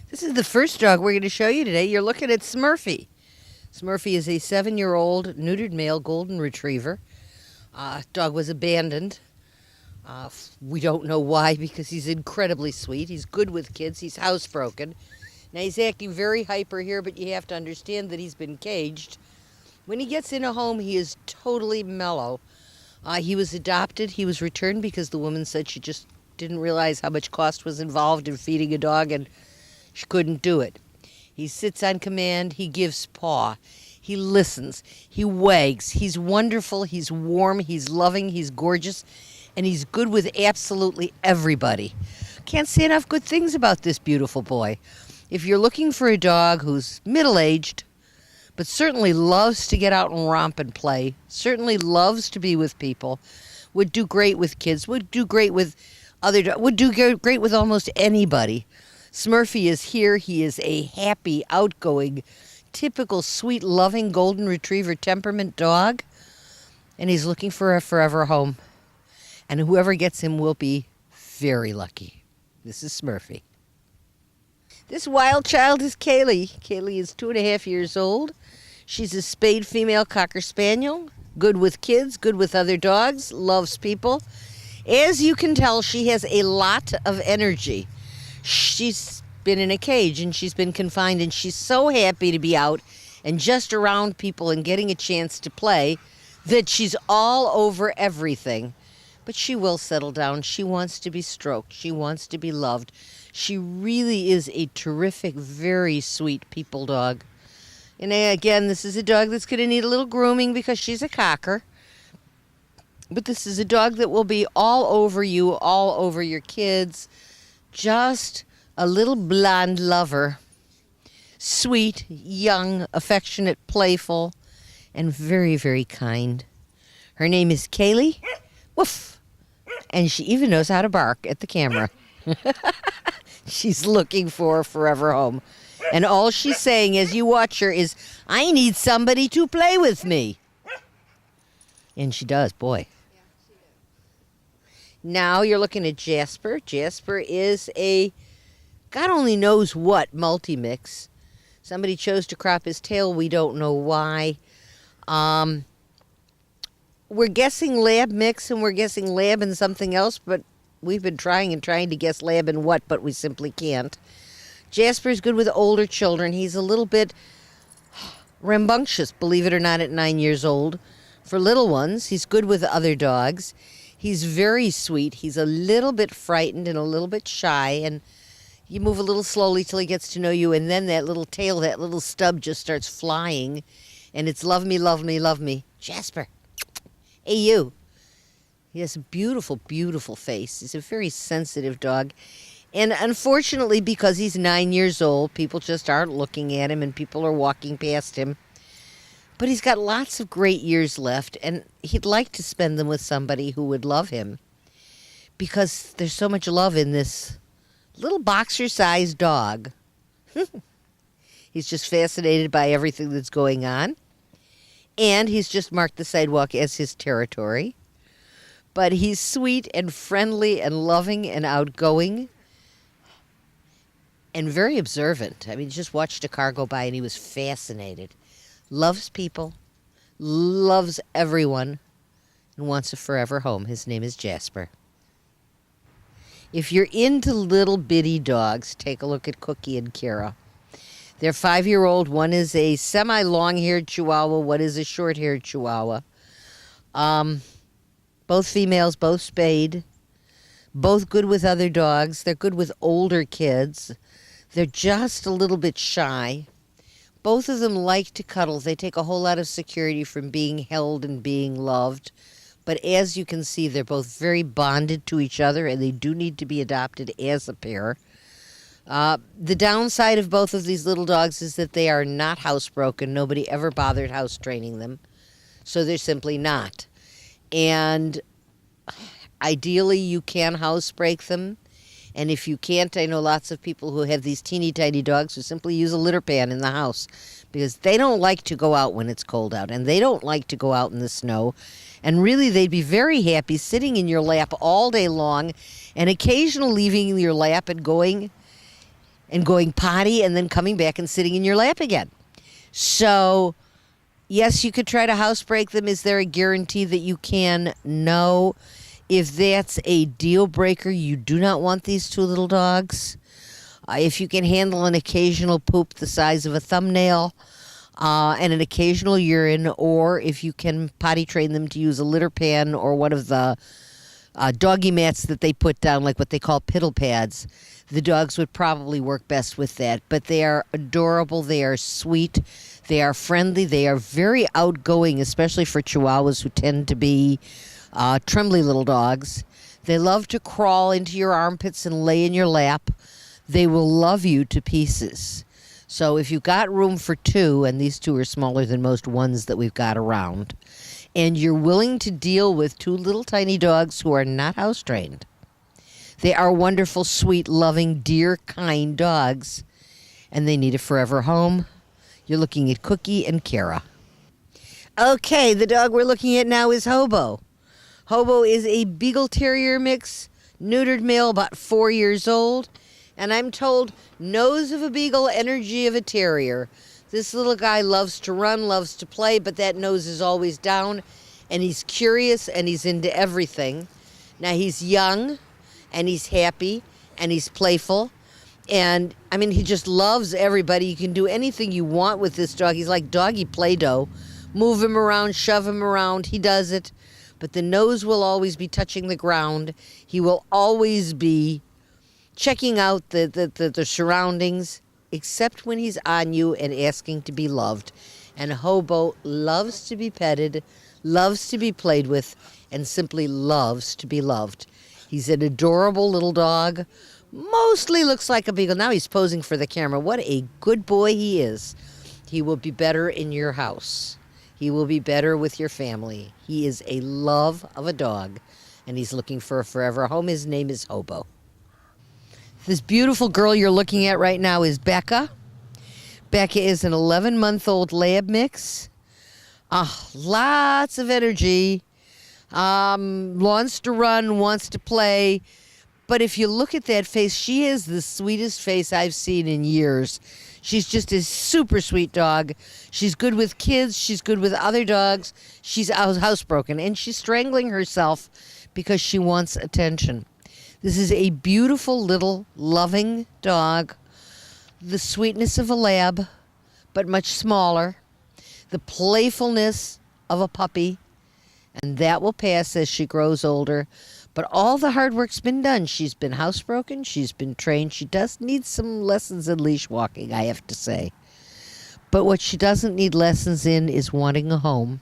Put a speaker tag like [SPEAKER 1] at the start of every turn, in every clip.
[SPEAKER 1] This is the first dog we're going to show you today. You're looking at Smurfy. Smurfy is a 7-year-old neutered male golden retriever. Dog was abandoned. We don't know why, because he's incredibly sweet. He's good with kids. He's housebroken. Now, he's acting very hyper here, but you have to understand that he's been caged. When he gets in a home, he is totally mellow. He was adopted. He was returned because the woman said she just didn't realize how much cost was involved in feeding a dog, and she couldn't do it. He sits on command. He gives paw. He listens. He wags. He's wonderful. He's warm. He's loving. He's gorgeous. And he's good with absolutely everybody. Can't say enough good things about this beautiful boy. If you're looking for a dog who's middle-aged, but certainly loves to get out and romp and play, certainly loves to be with people, would do great with kids, would do great with would do great with almost anybody. Smurfy is here. He is a happy, outgoing, typical, sweet, loving golden retriever temperament dog, and he's looking for a forever home. And whoever gets him will be very lucky. This is Smurfy. This wild child is Kaylee. Kaylee is 2.5 years old. She's a spayed female Cocker Spaniel, good with kids, good with other dogs, loves people. As you can tell, she has a lot of energy. She's been in a cage and she's been confined, and she's so happy to be out and just around people and getting a chance to play that she's all over everything. But she will settle down. She wants to be stroked. She wants to be loved. She really is a terrific, very sweet people dog. And again, this is a dog that's going to need a little grooming because she's a cocker. But this is a dog that will be all over you, all over your kids. Just a little blonde lover. Sweet, young, affectionate, playful, and very, very kind. Her name is Kaylee. Woof. And she even knows how to bark at the camera. She's looking for a forever home. And all she's saying as you watch her is, I need somebody to play with me. And she does, boy.
[SPEAKER 2] Yeah, she does.
[SPEAKER 1] Now you're looking at Jasper. Jasper is a God only knows what multi-mix. Somebody chose to crop his tail. We don't know why. We're guessing lab mix, and we're guessing lab and something else, but we've been trying to guess lab and what, but we simply can't. Jasper's good with older children. He's a little bit rambunctious, believe it or not, at 9 years old. For little ones, he's good with other dogs. He's very sweet. He's a little bit frightened and a little bit shy, and you move a little slowly till he gets to know you, and then that little tail, that little stub just starts flying, and it's love me, love me, love me. Jasper. Hey, you. He has a beautiful, beautiful face. He's a very sensitive dog. And unfortunately, because he's 9 years old, people just aren't looking at him and people are walking past him. But he's got lots of great years left, and he'd like to spend them with somebody who would love him, because there's so much love in this little boxer-sized dog. He's just fascinated by everything that's going on. And he's just marked the sidewalk as his territory. But he's sweet and friendly and loving and outgoing and very observant. I mean, just watched a car go by and he was fascinated. Loves people, loves everyone, and wants a forever home. His name is Jasper. If you're into little bitty dogs, take a look at Cookie and Kira. They're 5-year-old. One is a semi-long-haired Chihuahua. One is a short-haired Chihuahua. Both females, both spayed. Both good with other dogs. They're good with older kids. They're just a little bit shy. Both of them like to cuddle. They take a whole lot of security from being held and being loved. But as you can see, they're both very bonded to each other, and they do need to be adopted as a pair. The downside of both of these little dogs is that they are not housebroken. Nobody ever bothered house training them. So they're simply not. And ideally, you can housebreak them. And if you can't, I know lots of people who have these teeny tiny dogs who simply use a litter pan in the house, because they don't like to go out when it's cold out, and they don't like to go out in the snow. And really, they'd be very happy sitting in your lap all day long and occasionally leaving your lap and going and going potty and then coming back and sitting in your lap again. So, yes, you could try to housebreak them. Is there a guarantee that you can? No. If that's a deal breaker, you do not want these two little dogs. If you can handle an occasional poop the size of a thumbnail and an occasional urine, or if you can potty train them to use a litter pan or one of the doggy mats that they put down, like what they call piddle pads, the dogs would probably work best with that. But they are adorable. They are sweet. They are friendly. They are very outgoing, especially for Chihuahuas who tend to be trembly little dogs. They love to crawl into your armpits and lay in your lap. They will love you to pieces. So if you've got room for two, and these two are smaller than most ones that we've got around, and you're willing to deal with two little tiny dogs who are not house trained, they are wonderful, sweet, loving, dear, kind dogs, and they need a forever home. You're looking at Cookie and Kara. Okay, the dog we're looking at now is Hobo. Hobo is a Beagle Terrier mix, neutered male, about 4 years old. And I'm told, nose of a beagle, energy of a terrier. This little guy loves to run, loves to play, but that nose is always down. And he's curious, and he's into everything. Now, he's young, and he's happy, and he's playful. And, I mean, he just loves everybody. You can do anything you want with this dog. He's like doggy Play-Doh. Move him around, shove him around. He does it. But the nose will always be touching the ground. He will always be checking out the surroundings, except when he's on you and asking to be loved. And Hobo loves to be petted, loves to be played with, and simply loves to be loved. He's an adorable little dog. Mostly looks like a beagle. Now he's posing for the camera. What a good boy he is. He will be better in your house. He will be better with your family. He is a love of a dog, and he's looking for a forever home. His name is Hobo. This beautiful girl you're looking at right now is Becca. Becca is an 11-month-old lab mix. Lots of energy. Wants to run, wants to play. But if you look at that face, she is the sweetest face I've seen in years. She's just a super sweet dog. She's good with kids. She's good with other dogs. She's housebroken, and she's strangling herself because she wants attention. This is a beautiful little loving dog. The sweetness of a lab, but much smaller. The playfulness of a puppy, and that will pass as she grows older. But all the hard work's been done. She's been housebroken. She's been trained. She does need some lessons in leash walking, I have to say. But what she doesn't need lessons in is wanting a home,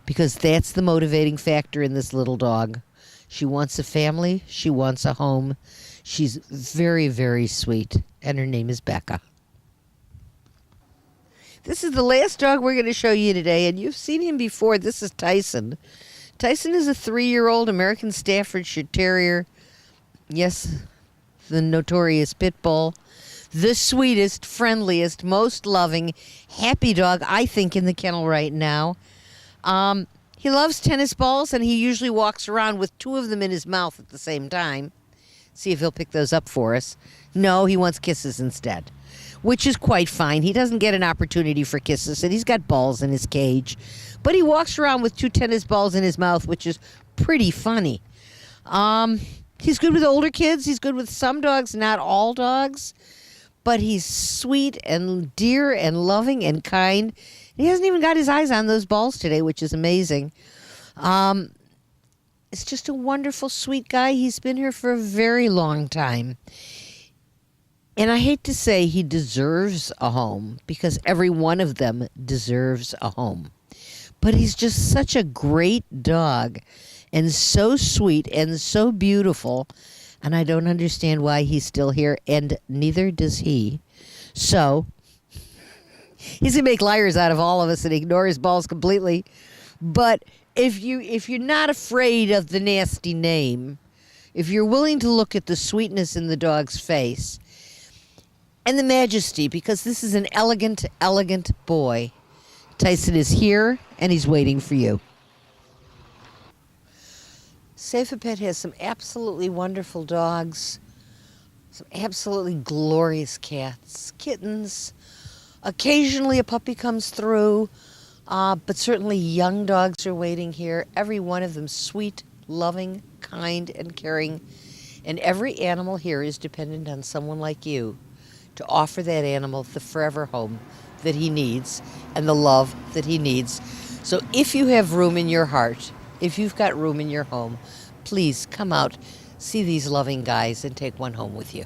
[SPEAKER 1] because that's the motivating factor in this little dog. She wants a family. She wants a home. She's very, very sweet, and her name is Becca. This is the last dog we're going to show you today, and you've seen him before. This is Tyson. Tyson is a 3-year-old American Staffordshire Terrier. Yes, the notorious pit bull. The sweetest, friendliest, most loving, happy dog, I think, in the kennel right now. He loves tennis balls, and he usually walks around with 2 of them in his mouth at the same time. See if he'll pick those up for us. No, he wants kisses instead, which is quite fine. He doesn't get an opportunity for kisses, and he's got balls in his cage. But he walks around with 2 tennis balls in his mouth, which is pretty funny. He's good with older kids. He's good with some dogs, not all dogs. But he's sweet and dear and loving and kind. He hasn't even got his eyes on those balls today, which is amazing. It's just a wonderful, sweet guy. He's been here for a very long time. And I hate to say he deserves a home, because every one of them deserves a home. But he's just such a great dog, and so sweet and so beautiful. And I don't understand why he's still here, and neither does he. So he's going to make liars out of all of us and ignore his balls completely. But if you're not afraid of the nasty name, if you're willing to look at the sweetness in the dog's face and the majesty, because this is an elegant, elegant boy, Tyson is here, and he's waiting for you. Safe A Pet has some absolutely wonderful dogs. Some absolutely glorious cats, kittens. Occasionally a puppy comes through, but certainly young dogs are waiting here. Every one of them sweet, loving, kind, and caring. And every animal here is dependent on someone like you to offer that animal the forever home that he needs and the love that he needs. So if you have room in your heart, if you've got room in your home, please come out, see these loving guys, and take one home with you.